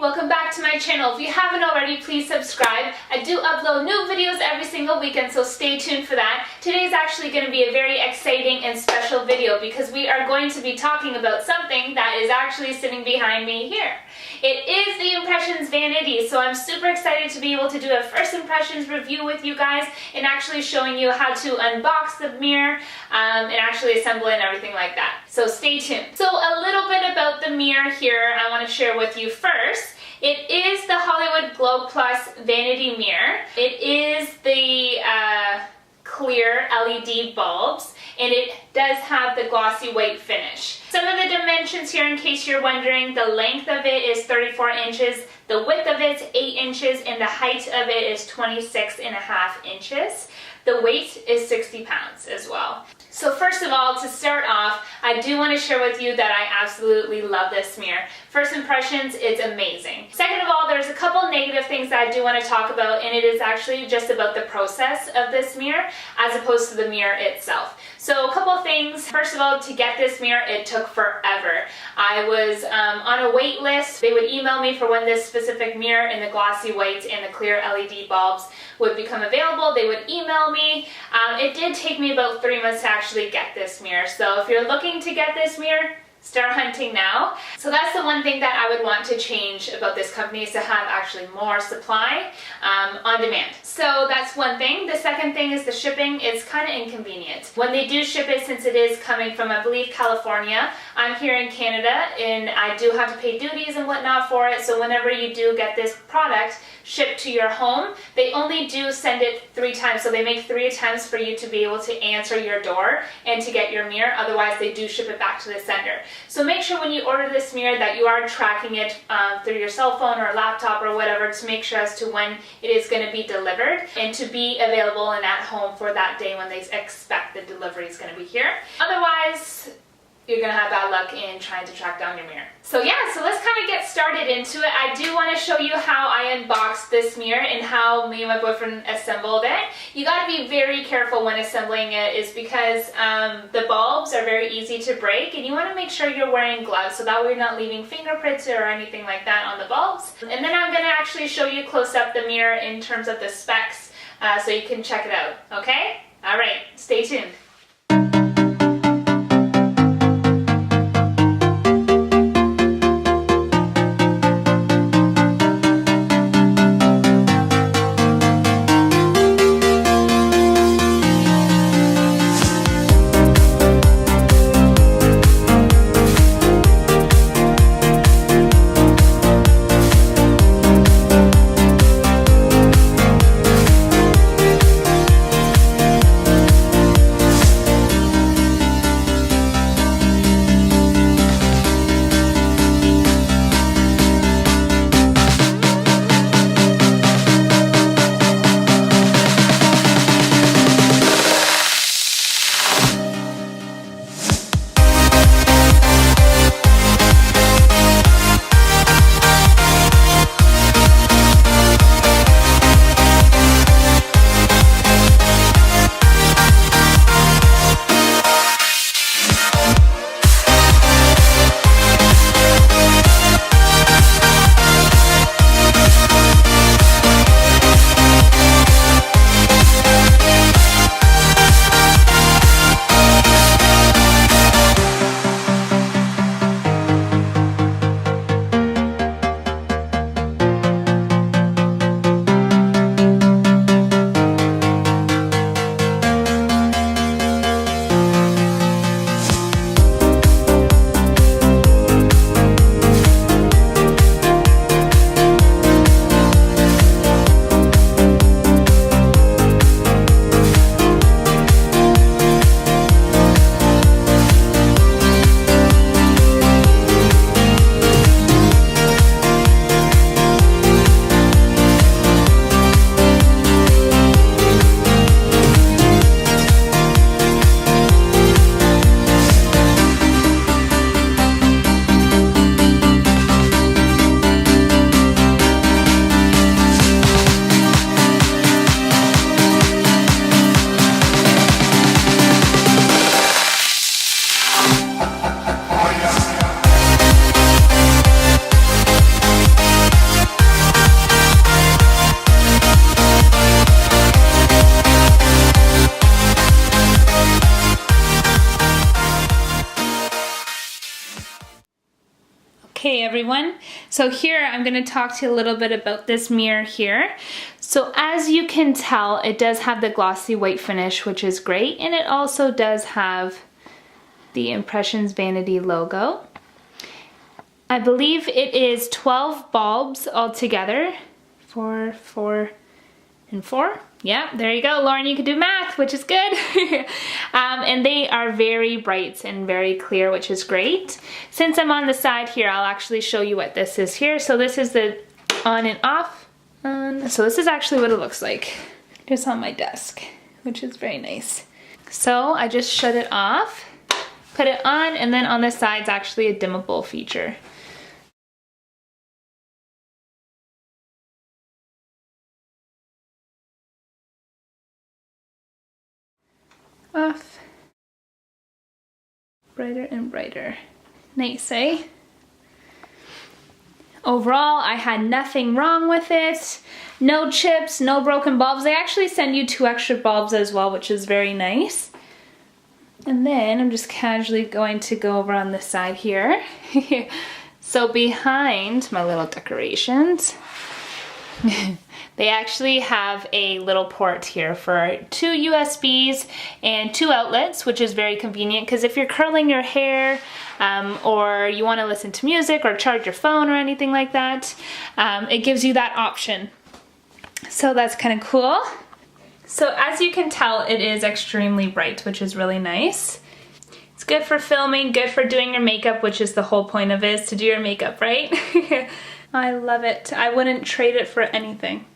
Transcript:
welcome back to my channel. If you haven't already, please subscribe. I do upload new videos every single weekend, so stay tuned for that. Today is actually going to be a very exciting and special video because we are going to be talking about something that is actually sitting behind me here. It is the Impressions Vanity, so I'm super excited to be able to do a first impressions review with you guys and actually showing you how to unbox the mirror and actually assemble it and everything like that. So stay tuned. So a little bit about the mirror here I want to share with you first. It is the Hollywood Glow Plus Vanity mirror. It is the clear LED bulbs, and it does have the glossy white finish. Some of the dimensions here, in case you're wondering, the length of it is 34 inches, the width of it is 8 inches, and the height of it is 26.5 inches. The weight is 60 pounds as well. So first of all, to start off, I do want to share with you that I absolutely love this mirror. First impressions, it's amazing. Second of all, there's a couple negative things that I do want to talk about, and it is actually just about the process of this mirror as opposed to the mirror itself. So a couple things. First of all, to get this mirror, it took forever. I was on a wait list. They would email me for when this specific mirror in the glossy white and the clear LED bulbs would become available. They would email me. It did take me about 3 months to actually get this mirror. So if you're looking to get this mirror, start hunting now. So that's the one thing that I would want to change about this company, is to have actually more supply on demand. So that's one thing. The second thing is the shipping is kind of inconvenient. When they do ship it, since it is coming from, I believe, California, I'm here in Canada and I do have to pay duties and whatnot for it. So whenever you do get this product shipped to your home, they only do send it 3 times. So they make 3 attempts for you to be able to answer your door and to get your mirror. Otherwise, they do ship it back to the sender. So make sure when you order this mirror that you are tracking it through your cell phone or laptop or whatever, to make sure as to when it is going to be delivered and to be available and at home for that day when they expect the delivery is going to be here. Otherwise, you're going to have bad luck in trying to track down your mirror. So yeah, so let's kind of get started into it. I do want to show you how I unboxed this mirror and how me and my boyfriend assembled it. You got to be very careful when assembling it, is because the bulbs are very easy to break, and you want to make sure you're wearing gloves so that way you're not leaving fingerprints or anything like that on the bulbs. And then I'm going to actually show you close up the mirror in terms of the specs so you can check it out, okay? Alright, stay tuned. everyone. So here I'm going to talk to you a little bit about this mirror here. So as you can tell, it does have the glossy white finish, which is great, and it also does have the Impressions Vanity logo. I believe it is 12 bulbs altogether. 4, 4, and 4. Yeah, there you go, Lauren, you can do math, which is good. And they are very bright and very clear, which is great. Since I'm on the side here, I'll actually show you what this is here. So this is the on and off. So this is actually what it looks like, just on my desk, which is very nice. So I just shut it off, put it on, and then on the side's actually a dimmable feature. Off. Brighter and brighter. Nice, eh? Overall, I had nothing wrong with it. No chips, no broken bulbs. They actually send you 2 extra bulbs as well, which is very nice. And then I'm just casually going to go over on this side here. So behind my little decorations, they actually have a little port here for 2 USBs and 2 outlets, which is very convenient because if you're curling your hair or you want to listen to music or charge your phone or anything like that, it gives you that option. So that's kind of cool. So as you can tell, it is extremely bright, which is really nice. It's good for filming, good for doing your makeup, which is the whole point of it, is to do your makeup, right? I love it. I wouldn't trade it for anything.